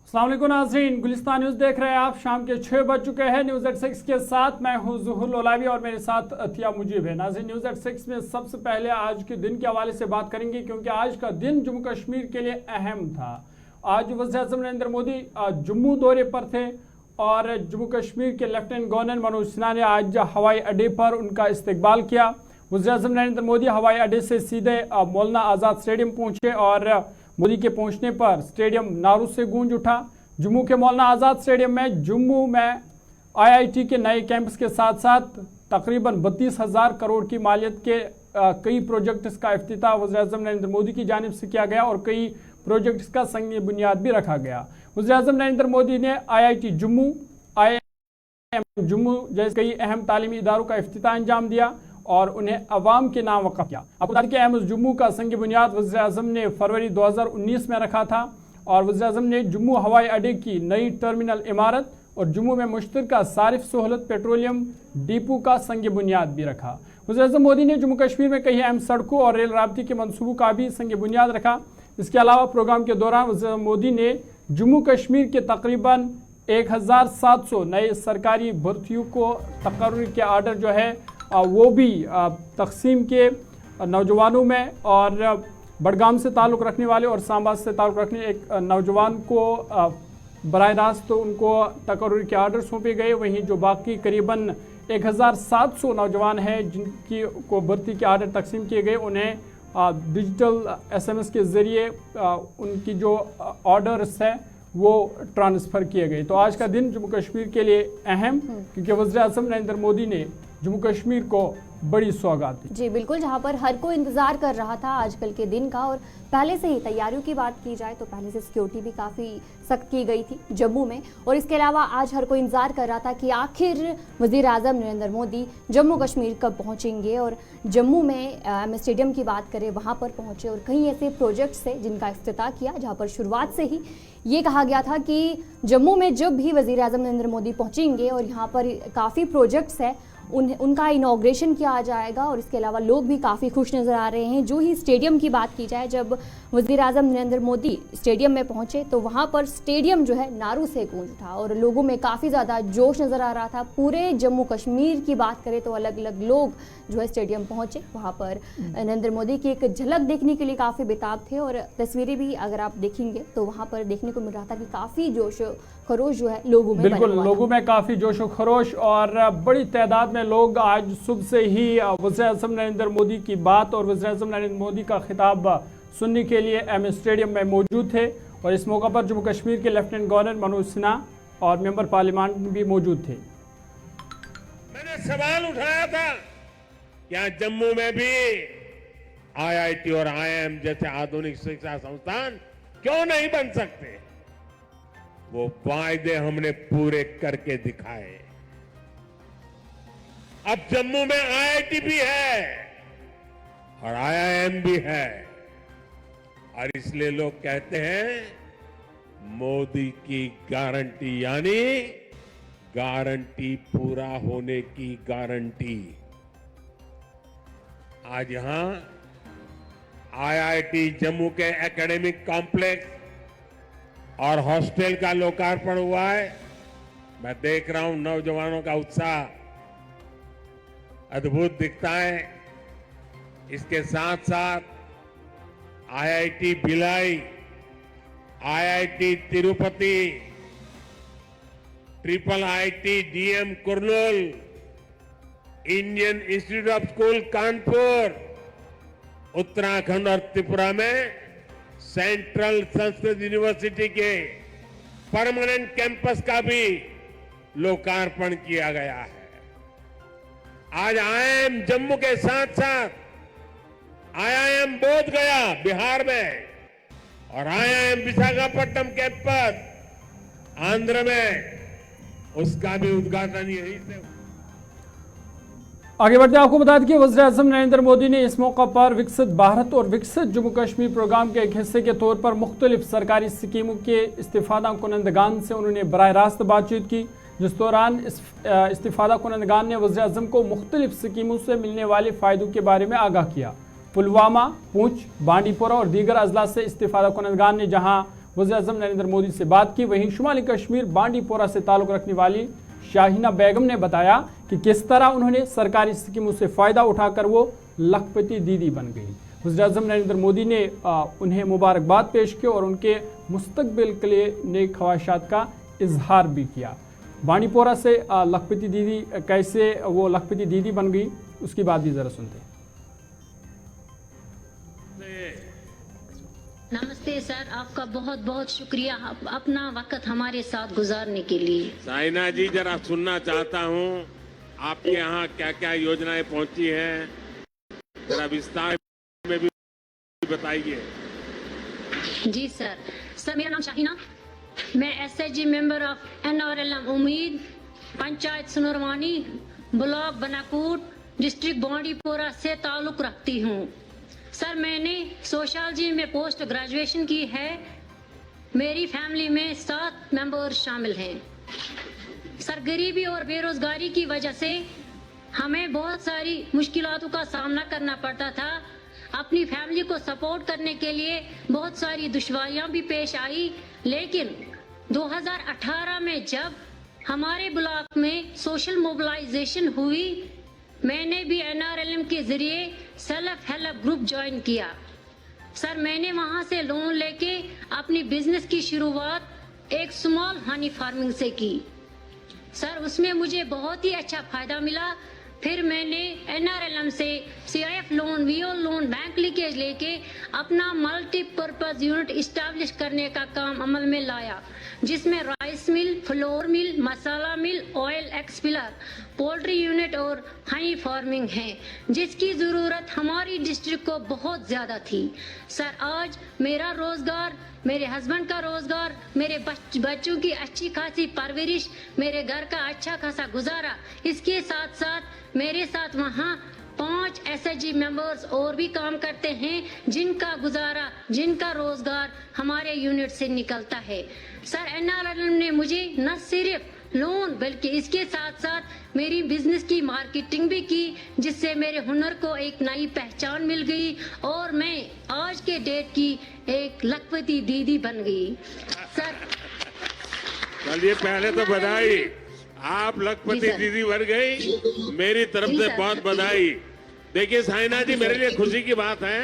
अस्सलाम वालेकुम नाज़रीन, गुलिस्तान न्यूज़ देख रहे हैं आप। शाम के 6 बज चुके हैं। न्यूज़ एट 6 के साथ मैं हूं ज़ुहुल ओलावी और मेरे साथ अतिया मुजीब है। नाज़रीन, न्यूज़ एट 6 में सबसे पहले आज के दिन के हवाले से बात करेंगे, क्योंकि आज का दिन जम्मू कश्मीर के लिए अहम था। आज वज़ीर-ए-आज़म नरेंद्र मोदी जम्मू दौरे पर थे और जम्मू कश्मीर के लेफ्टिनेंट गवर्नर मनोज सिन्हा ने आज हवाई अड्डे पर उनका इस्तकबाल किया। वज़ीर-ए-आज़म नरेंद्र मोदी हवाई अड्डे से सीधे मौलाना आज़ाद स्टेडियम पहुंचे और मोदी के पहुंचने पर स्टेडियम नारों से गूंज उठा। जम्मू के मौलाना आज़ाद स्टेडियम में जम्मू में आईआईटी के नए कैंपस के साथ साथ तकरीबन 32,000 करोड़ की मालियत के कई प्रोजेक्ट्स का इफ्तिताह वज़ीर-ए-आज़म नरेंद्र मोदी की जानिब से किया गया और कई प्रोजेक्ट्स का संग बुनियाद भी रखा गया। वज़ीर-ए-आज़म नरेंद्र मोदी ने आईआईटी जम्मू, आईआईएम जम्मू जैसे कई अहम तालीमी इदारों का इफ्तिताह अंजाम दिया और उन्हें अवाम के नाम वक़फ़ किया। आपको बता दें कि एम्स जम्मू का संग बुनियाद वज़ीर-ए-आज़म ने फरवरी 2019 में रखा था और वज़ीर-ए-आज़म ने जम्मू हवाई अड्डे की नई टर्मिनल इमारत और जम्मू में मुश्तरका सारिफ सहूलत पेट्रोलियम डिपो का संग बुनियाद भी रखा। वज़ीर-ए-आज़म मोदी ने जम्मू कश्मीर में कई अहम सड़कों और रेल राबते के मनसूबों का भी संग बुनियाद रखा। इसके अलावा प्रोग्राम के दौरान वज़ीर-ए-आज़म मोदी ने जम्मू कश्मीर के तकरीबन 1700 नए सरकारी भर्तियों को तकर्रुर के आर्डर जो है वो भी तकसीम के नौजवानों में और बडगाम से ताल्लुक़ रखने वाले और सांबा से ताल्लुक़ रखने एक नौजवान को बराह रास्त उनको तकर्रुर के आर्डर सौंपे गए। वहीं जो बाकी करीबन 1700 नौजवान हैं जिनकी को भर्ती के आर्डर तकसीम किए गए, उन्हें डिजिटल SMS के ज़रिए उनकी जो ऑर्डर्स है वो ट्रांसफ़र किए गए। तो आज का दिन जम्मू कश्मीर के लिए अहम, क्योंकि वज़ीर-ए-आज़म नरेंद्र मोदी ने जम्मू कश्मीर को बड़ी सौगात दी। जी बिल्कुल, जहां पर हर कोई इंतजार कर रहा था आजकल के दिन का। और पहले से ही तैयारियों की बात की जाए तो पहले से सिक्योरिटी भी काफ़ी सख्त की गई थी जम्मू में। और इसके अलावा आज हर कोई इंतजार कर रहा था कि आखिर वज़ीर-ए-आज़म नरेंद्र मोदी जम्मू कश्मीर कब पहुंचेंगे। और जम्मू में MS स्टेडियम की बात करें, वहां पर पहुंचे और कई ऐसे प्रोजेक्ट्स थे जिनका इफ्तिताह किया, जहाँ पर शुरुआत से ही ये कहा गया था कि जम्मू में जब भी वज़ीर-ए-आज़म नरेंद्र मोदी पहुंचेंगे और यहाँ पर काफ़ी प्रोजेक्ट्स है उनका इनॉग्रेशन किया जाएगा। और इसके अलावा लोग भी काफ़ी खुश नज़र आ रहे हैं। जो ही स्टेडियम की बात की जाए, जब वज़ीर-ए-आज़म नरेंद्र मोदी स्टेडियम में पहुंचे तो वहां पर स्टेडियम जो है नारों से गूंज उठा और लोगों में काफ़ी ज़्यादा जोश नज़र आ रहा था। पूरे जम्मू कश्मीर की बात करें तो अलग अलग लोग जो है स्टेडियम पहुंचे। वहाँ पर नरेंद्र मोदी की एक झलक देखने के लिए काफ़ी बेताब थे और तस्वीरें भी अगर आप देखेंगे तो वहाँ पर देखने को मिल रहा था कि काफ़ी जोश खरोश जो है लोगों में बिल्कुल, लोगों में काफ़ी जोश व खरोश और बड़ी तादाद में लोग आज सुबह से ही वज़ीर-ए-आज़म नरेंद्र मोदी की बात और वज़ीर-ए-आज़म नरेंद्र मोदी का खिताब सुनने के लिए MS स्टेडियम में मौजूद थे। और इस मौका पर जम्मू कश्मीर के लेफ्टिनेंट गवर्नर मनोज सिन्हा और मेंबर पार्लियामेंट भी मौजूद थे। मैंने सवाल उठाया था क्या जम्मू में भी IIT और IIM जैसे आधुनिक शिक्षा संस्थान क्यों नहीं बन सकते। वो वायदे हमने पूरे करके दिखाए। अब जम्मू में IIT भी है और IIM भी है और इसलिए लोग कहते हैं मोदी की गारंटी, यानी गारंटी पूरा होने की गारंटी। आज यहां IIT जम्मू के एकेडमिक कॉम्प्लेक्स और हॉस्टल का लोकार्पण हुआ है। मैं देख रहा हूं नौजवानों का उत्साह अद्भुत दिखता है। इसके साथ साथ IIT Bhilai, IIT Tirupati, IIIT DM Kurnool, Indian institute of school Kanpur, Uttarakhand और त्रिपुरा में सेंट्रल संस्कृत यूनिवर्सिटी के परमानेंट कैंपस का भी लोकार्पण किया गया है। आज IIM जम्मू के साथ साथ IIM बोध गया बिहार में और IIM विशाखापट्टनम कैंपस आंध्र में, उसका भी उद्घाटन यहीं से। आगे बढ़ते आपको बता दें कि वज़ीर-ए-आज़म नरेंद्र मोदी ने इस मौका पर विकसित भारत और विकसित जम्मू कश्मीर प्रोग्राम के एक हिस्से के तौर पर मुख्तलिफ सरकारी स्कीमों के इस्तिफादा कुनंदगान से उन्होंने बराह रास्त बातचीत की, जिस दौरान इस्तिफादा कुनंदगान ने वज़ीर-ए-आज़म को मुख्तलिफ स्कीमों से मिलने वाले फ़ायदों के बारे में आगाह किया। पुलवामा, पूंछ, बांडीपोरा और दीगर अजला से इस्तिफादा कुनंदगान ने जहाँ वज़ीर-ए-आज़म नरेंद्र मोदी से बात की। वहीं शुमाली कश्मीर बांडीपोरा से ताल्लुक़ रखने वाली शाहीना बेगम ने बताया कि किस तरह उन्होंने सरकारी स्कीमों से फ़ायदा उठाकर वो लखपति दीदी बन गई। वज़ीर-ए-आज़म नरेंद्र मोदी ने उन्हें मुबारकबाद पेश की और उनके मुस्तकबिल के लिए नेक ख्वाहिशात का इजहार भी किया। बांडीपोरा से लखपति दीदी कैसे वो लखपति दीदी बन गई, उसकी बात भी ज़रा सुनते हैं। नमस्ते सर, आपका बहुत बहुत शुक्रिया अपना वक्त हमारे साथ गुजारने के लिए। साइना जी, जरा सुनना चाहता हूँ आपके यहाँ क्या क्या योजनाएं पहुंची हैं, जरा विस्तार में भी बताइए। जी सर, मेरा नाम शाहीना, मैं SHG मेंबर ऑफ NRLM उम्मीद, पंचायत सुनरवानी, ब्लॉक बनाकूट, डिस्ट्रिक्ट बांडीपोरा से ताल्लुक रखती हूँ। सर, मैंने सोशियोलॉजी में पोस्ट ग्रेजुएशन की है। मेरी फैमिली में 7 मेंबर्स शामिल हैं। सर, गरीबी और बेरोजगारी की वजह से हमें बहुत सारी मुश्किलातों का सामना करना पड़ता था। अपनी फैमिली को सपोर्ट करने के लिए बहुत सारी दुश्वारियां भी पेश आई, लेकिन 2018 में जब हमारे ब्लॉक में सोशल मोबिलाइजेशन हुई, मैंने भी NRLM के जरिए सेल्फ हेल्प ग्रुप ज्वाइन किया। सर, मैंने वहां से लोन लेके अपनी बिजनेस की शुरुआत एक स्मॉल हनी फार्मिंग से की। सर, उसमें मुझे बहुत ही अच्छा फायदा मिला। फिर मैंने NRLM से CIF loan, VO loan, bank leakage लेके अपना मल्टीपर्पज यूनिट इस्टेब्लिश करने का काम अमल में लाया, जिसमें राइस मिल, फ्लोर मिल, मसाला मिल, ऑयल एक्सपिलर, पोल्ट्री यूनिट और हनी फार्मिंग है, जिसकी ज़रूरत हमारी डिस्ट्रिक्ट को बहुत ज़्यादा थी। सर, आज मेरा रोज़गार, मेरे हस्बैंड का रोज़गार, मेरे बच्चों की अच्छी खासी परवरिश, मेरे घर का अच्छा खासा गुजारा, इसके साथ साथ मेरे साथ वहाँ 5 SHG मेंबर्स और भी काम करते हैं, जिनका गुजारा, जिनका रोज़गार हमारे यूनिट से निकलता है। सर, NRLM ने मुझे न सिर्फ लोन बल्कि इसके साथ साथ मेरी बिजनेस की मार्केटिंग भी की, जिससे मेरे हुनर को एक नई पहचान मिल गई और मैं आज के डेट की एक लखपति दीदी बन गई। सर, चलिए पहले तो बधाई, आप लखपति दीदी बन गई, मेरी तरफ से बहुत बधाई। देखिए साइना जी, मेरे लिए खुशी की बात है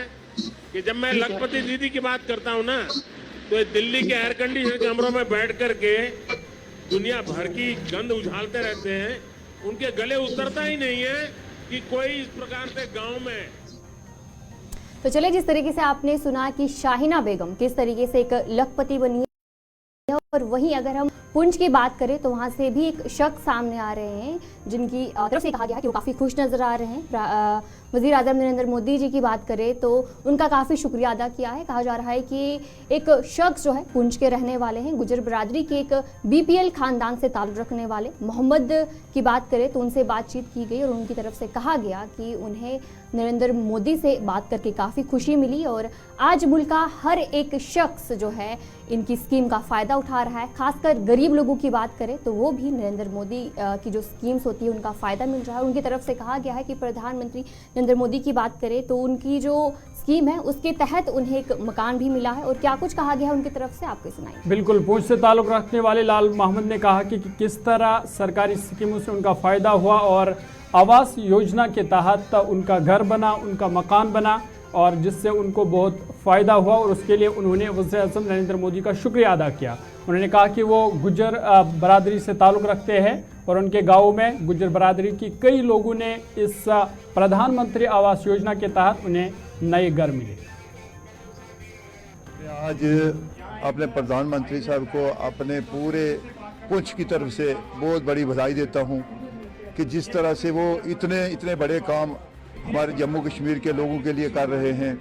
कि जब मैं लखपति दीदी की बात करता हूँ ना, तो दिल्ली के एयर कंडीशन कमरों में बैठ करके दुनिया भर की गंध उछालते रहते हैं, उनके गले उतरता ही नहीं है कि कोई इस प्रकार से गांव में। तो चलिए, जिस तरीके से आपने सुना कि शाहीना बेगम किस तरीके से एक लखपति बनी है, और वहीं अगर हम पुंछ की बात करें तो वहां से भी एक शख्स सामने आ रहे हैं, जिनकी तरफ से कहा गया है कि वो काफ़ी खुश नज़र आ रहे हैं। वज़ीर-ए-आज़म नरेंद्र मोदी जी की बात करें तो उनका काफ़ी शुक्रिया अदा किया है। कहा जा रहा है कि एक शख्स जो है पुंछ के रहने वाले हैं, गुजर बरादरी के एक BPL खानदान से ताल्लुक़ रखने वाले मोहम्मद की बात करें तो उनसे बातचीत की गई और उनकी तरफ से कहा गया कि उन्हें नरेंद्र मोदी से बात करके काफ़ी खुशी मिली और आज मुल्क का हर एक शख्स जो है इनकी स्कीम का फ़ायदा उठा रहा है। खासकर गरीब लोगों की बात करें तो वो भी नरेंद्र मोदी की जो स्कीम्स होती है उनका फ़ायदा मिल रहा है। उनकी तरफ से कहा गया है कि प्रधानमंत्री नरेंद्र मोदी की बात करें तो उनकी जो स्कीम है उसके तहत उन्हें एक मकान भी मिला है। और क्या कुछ कहा गया है उनकी तरफ से, आपको सुनाएंगे। बिल्कुल, पुंछ से ताल्लुक़ रखने वाले लाल मोहम्मद ने कहा कि किस तरह सरकारी स्कीमों से उनका फ़ायदा हुआ और आवास योजना के तहत उनका घर बना, उनका मकान बना और जिससे उनको बहुत फ़ायदा हुआ और उसके लिए उन्होंने वज़ीर-ए-आज़म नरेंद्र मोदी का शुक्रिया अदा किया। उन्होंने कहा कि वो गुज्जर बरादरी से ताल्लुक़ रखते हैं और उनके गाँव में गुज्जर बरादरी की कई लोगों ने इस प्रधानमंत्री आवास योजना के तहत उन्हें नए घर मिले। आज अपने प्रधानमंत्री साहब को अपने पूरे पुंछ की तरफ से बहुत बड़ी बधाई देता हूँ कि जिस तरह से वो इतने बड़े काम हमारे जम्मू कश्मीर के लोगों के लिए कर रहे हैं।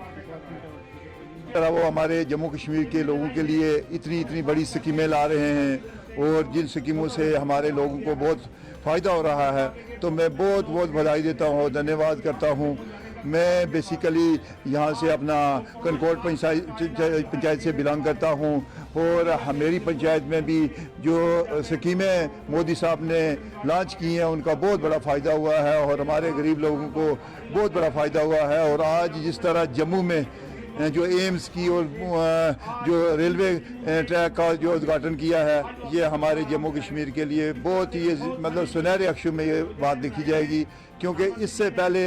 तरह वो हमारे जम्मू कश्मीर के लोगों के लिए इतनी बड़ी स्कीमें ला रहे हैं और जिन स्कीमों से हमारे लोगों को बहुत फ़ायदा हो रहा है, तो मैं बहुत बधाई देता हूँ, धन्यवाद करता हूँ। मैं बेसिकली यहाँ से अपना कनकोट पंचायत से बिलोंग करता हूँ और मेरी पंचायत में भी जो स्कीमें मोदी साहब ने लॉन्च की हैं उनका बहुत बड़ा फ़ायदा हुआ है और हमारे गरीब लोगों को बहुत बड़ा फ़ायदा हुआ है। और आज जिस तरह जम्मू में जो एम्स की और जो रेलवे ट्रैक का जो उद्घाटन किया है, ये हमारे जम्मू कश्मीर के लिए बहुत ही मतलब सुनहरे अक्षरों में ये बात लिखी जाएगी, क्योंकि इससे पहले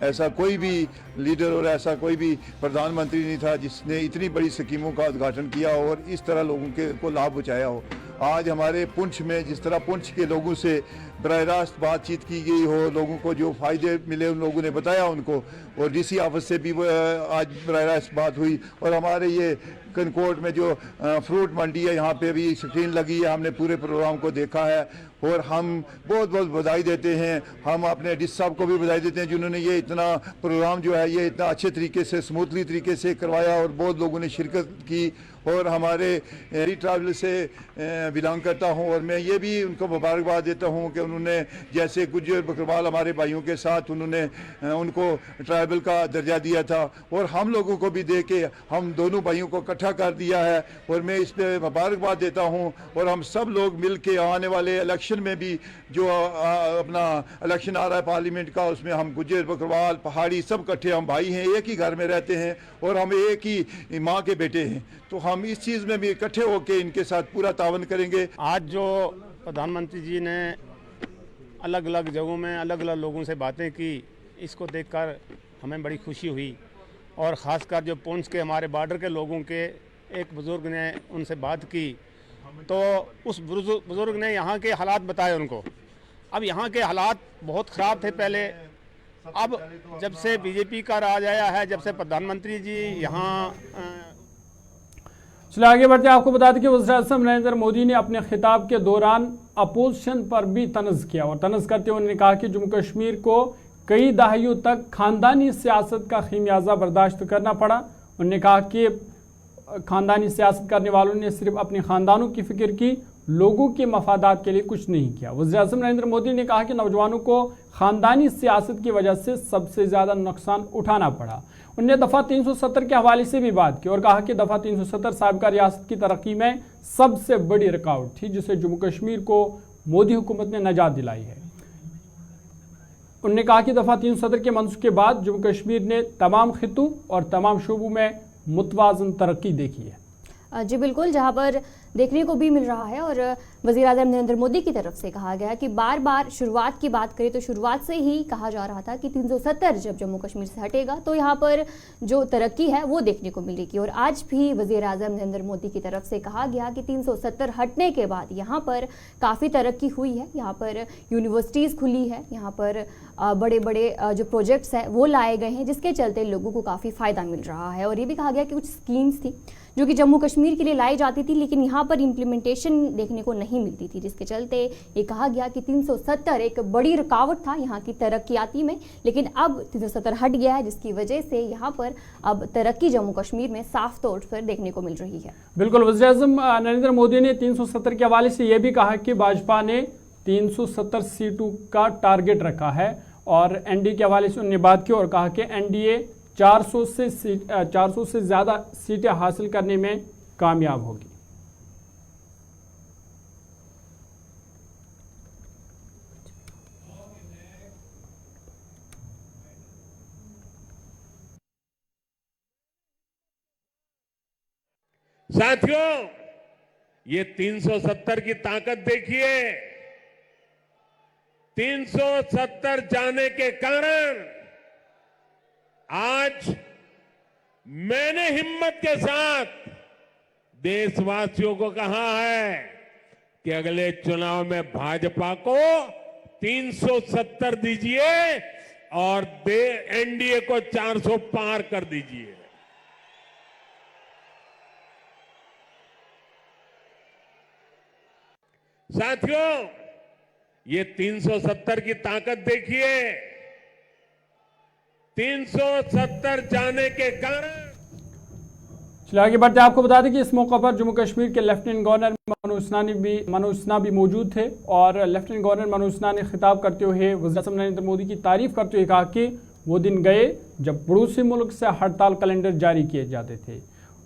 ऐसा कोई भी लीडर और ऐसा कोई भी प्रधानमंत्री नहीं था जिसने इतनी बड़ी स्कीमों का उद्घाटन किया और इस तरह लोगों के को लाभ पहुँचाया हो। आज हमारे पुंछ में जिस तरह पुंछ के लोगों से बराह रास्त बातचीत की गई हो, लोगों को जो फ़ायदे मिले उन लोगों ने बताया उनको, और डीसी ऑफिस से भी आज बराह रास्त बात हुई, और हमारे ये कनकोट में जो फ्रूट मंडी है यहाँ पे भी स्क्रीन लगी है, हमने पूरे प्रोग्राम को देखा है और हम बहुत बहुत बधाई देते हैं। हम अपने डिस साहब को भी बधाई देते हैं जिन्होंने ये इतना प्रोग्राम जो है ये इतना अच्छे तरीके से स्मूथली तरीके से करवाया और बहुत लोगों ने शिरकत की। और हमारे ट्रैवल से बिलोंग करता हूं और मैं ये भी उनको मुबारकबाद देता हूं कि उन्होंने जैसे गुज्जर बकरवाल हमारे भाइयों के साथ उन्होंने उनको ट्राइबल का दर्जा दिया था और हम लोगों को भी दे के हम दोनों भाइयों को इकट्ठा कर दिया है और मैं इस पर मुबारकबाद देता हूं। और हम सब लोग मिल के आने वाले इलेक्शन में भी जो अपना इलेक्शन आ रहा है पार्लियामेंट का, उसमें हम गुज्जर बकरवाल पहाड़ी सब इकट्ठे, हम भाई हैं, एक ही घर में रहते हैं और हम एक ही माँ के बेटे हैं, तो हम इस चीज़ में भी इकट्ठे होकर इनके साथ पूरा तावन करेंगे। आज जो प्रधानमंत्री जी ने अलग अलग जगहों में अलग अलग लोगों से बातें की, इसको देखकर हमें बड़ी खुशी हुई और ख़ासकर जो पुंछ के हमारे बॉर्डर के लोगों के एक बुज़ुर्ग ने उनसे बात की तो उस बुज़ुर्ग ने यहाँ के हालात बताए उनको। अब यहाँ के हालात बहुत ख़राब थे पहले, अब जब से बीजेपी का राज आया है, जब से प्रधानमंत्री जी यहाँ चलिए आगे बढ़ते हैं। आपको बता दें कि वज़ीर-ए-आज़म नरेंद्र मोदी ने अपने खिताब के दौरान अपोजिशन पर भी तनज़ किया और तनज़ करते हुए उन्होंने कहा कि जम्मू कश्मीर को कई दहाइयों तक खानदानी सियासत का खिमियाजा बर्दाश्त करना पड़ा। उन्होंने कहा कि खानदानी सियासत करने वालों ने सिर्फ अपने ख़ानदानों की फ़िक्र की, लोगों के मफादात के लिए कुछ नहीं किया। वज़ीर-ए-आज़म नरेंद्र मोदी ने कहा कि नौजवानों को ख़ानदानी सियासत की वजह से सबसे ज़्यादा नुकसान उठाना पड़ा। उन्होंने दफ़ा 370 के हवाले से भी बात की और कहा कि दफ़ा 370 साबिक़ा रियासत की तरक्की में सबसे बड़ी रुकावट थी जिसे जम्मू कश्मीर को मोदी हुकूमत ने नजात दिलाई है। उन्होंने कहा कि दफ़ा 370 के मंसूब के बाद जम्मू कश्मीर ने तमाम खितों और तमाम शोबों में मुतवाज़न तरक्की देखी है। जी बिल्कुल, जहां पर देखने को भी मिल रहा है और वज़ीर-ए-आज़म नरेंद्र मोदी की तरफ से कहा गया कि बार बार शुरुआत की बात करें तो शुरुआत से ही कहा जा रहा था कि 370 जब जम्मू कश्मीर से हटेगा तो यहाँ पर जो तरक्की है वो देखने को मिलेगी। और आज भी वज़ीर-ए-आज़म नरेंद्र मोदी की तरफ से कहा गया कि 370 हटने के बाद यहाँ पर काफ़ी तरक्की हुई है, यहाँ पर यूनिवर्सिटीज़ खुली है, यहाँ पर बड़े बड़े जो प्रोजेक्ट्स हैं वो लाए गए हैं जिसके चलते लोगों को काफ़ी फ़ायदा मिल रहा है। और ये भी कहा गया कि कुछ स्कीम्स थी जो कि जम्मू कश्मीर के लिए लाई जाती थी लेकिन यहाँ पर इम्प्लीमेंटेशन देखने को नहीं मिलती थी, जिसके चलते ये कहा गया कि 370 एक बड़ी रुकावट था यहाँ की तरक्याती में, लेकिन अब 370 हट गया है जिसकी वजह से यहाँ पर अब तरक्की जम्मू कश्मीर में साफ तौर पर देखने को मिल रही है। बिल्कुल, वज़ीर-ए-आज़म नरेंद्र मोदी ने 370 के हवाले से ये भी कहा कि भाजपा ने 370 सीटों का टारगेट रखा है और एनडीए के हवाले से उन्होंने बात की और कहा कि एनडीए 400 से ज़्यादा सीटें हासिल करने में कामयाब होगी। साथियों, ये 370 की ताकत देखिए। 370 जाने के कारण आज मैंने हिम्मत के साथ देशवासियों को कहा है कि अगले चुनाव में भाजपा को 370 दीजिए और एनडीए को 400 पार कर दीजिए। साथियों, ये 370 की ताकत देखिए। 370 जाने के कारण। चलिए आगे बढ़ते, आपको बता दें कि इस मौके पर जम्मू कश्मीर के लेफ्टिनेंट गवर्नर मनोज सिन्हा भी मौजूद थे और लेफ्टिनेंट गवर्नर मनोज सिन्हा ने खिताब करते हुए वज़ीर-ए-आज़म नरेंद्र मोदी की तारीफ करते हुए कहा कि वो दिन गए जब पड़ोसी मुल्क से हड़ताल कैलेंडर जारी किए जाते थे,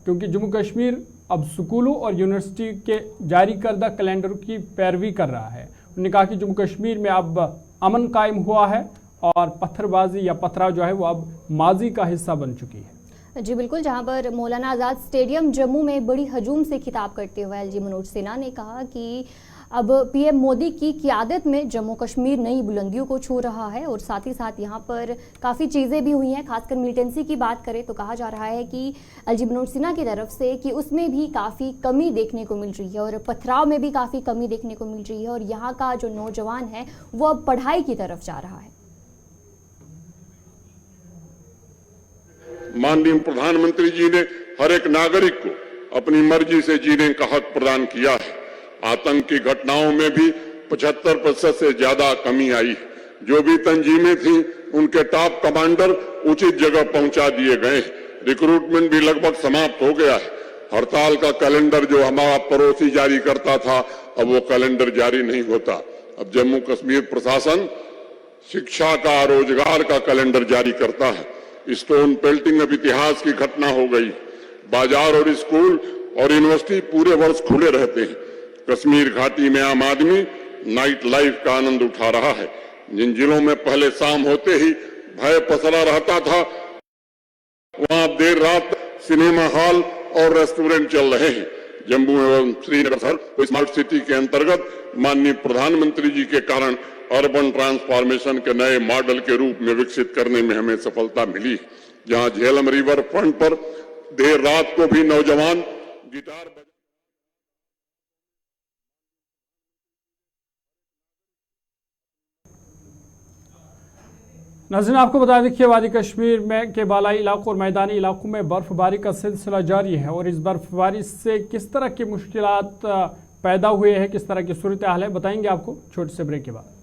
क्योंकि जम्मू कश्मीर अब स्कूलों और यूनिवर्सिटी के जारी करदा कैलेंडर की पैरवी कर रहा है। उन्होंने कहा कि जम्मू कश्मीर में अब अमन कायम हुआ है और पत्थरबाजी या पथराव जो है वो अब माजी का हिस्सा बन चुकी है। जी बिल्कुल, जहां पर मौलाना आज़ाद स्टेडियम जम्मू में बड़ी हजूम से खिताब करते हुए एलजी मनोज सिन्हा ने कहा कि अब पीएम मोदी की क़यादत में जम्मू कश्मीर नई बुलंदियों को छू रहा है और साथ ही साथ यहां पर काफ़ी चीज़ें भी हुई हैं। खासकर मिलिटेंसी की बात करें तो कहा जा रहा है कि एलजी मनोज सिन्हा की तरफ से कि उसमें भी काफ़ी कमी देखने को मिल रही है और पथराव में भी काफ़ी कमी देखने को मिल रही है और यहाँ का जो नौजवान है वो अब पढ़ाई की तरफ जा रहा है। माननीय प्रधानमंत्री जी ने हर एक नागरिक को अपनी मर्जी से जीने का हक प्रदान किया है। आतंक की घटनाओं में भी 75% से ज्यादा कमी आई है। जो भी तंजीमें थी उनके टॉप कमांडर उचित जगह पहुंचा दिए गए। रिक्रूटमेंट भी लगभग समाप्त हो गया है। हड़ताल का कैलेंडर जो हमारा पड़ोसी जारी करता था, अब वो कैलेंडर जारी नहीं होता। अब जम्मू कश्मीर प्रशासन शिक्षा का, रोजगार का कैलेंडर जारी करता है। स्टोन पेल्टिंग अब इतिहास की घटना हो गई। बाजार और स्कूल और यूनिवर्सिटी पूरे वर्ष खुले रहते हैं। कश्मीर घाटी में आम आदमी नाइट लाइफ का आनंद उठा रहा है। जिन जिलों में पहले शाम होते ही भय पसरा रहता था, वहां देर रात सिनेमा हॉल और रेस्टोरेंट चल रहे हैं। जम्मू एवं श्रीनगर शहर को स्मार्ट सिटी के अंतर्गत माननीय प्रधानमंत्री जी के कारण अर्बन ट्रांसफॉर्मेशन के नए मॉडल के रूप में विकसित करने में हमें सफलता मिली। जहां झेलम रिवर फ्रंट पर देर रात को भी नौजवान गिटार नाज़रीन, आपको बता दें कि वादी कश्मीर में के बालाई इलाकों और मैदानी इलाकों में बर्फबारी का सिलसिला जारी है और इस बर्फबारी से किस तरह की मुश्किलात पैदा हुए हैं, किस तरह की सूरत हाल है, बताएंगे आपको छोटे से ब्रेक के बाद।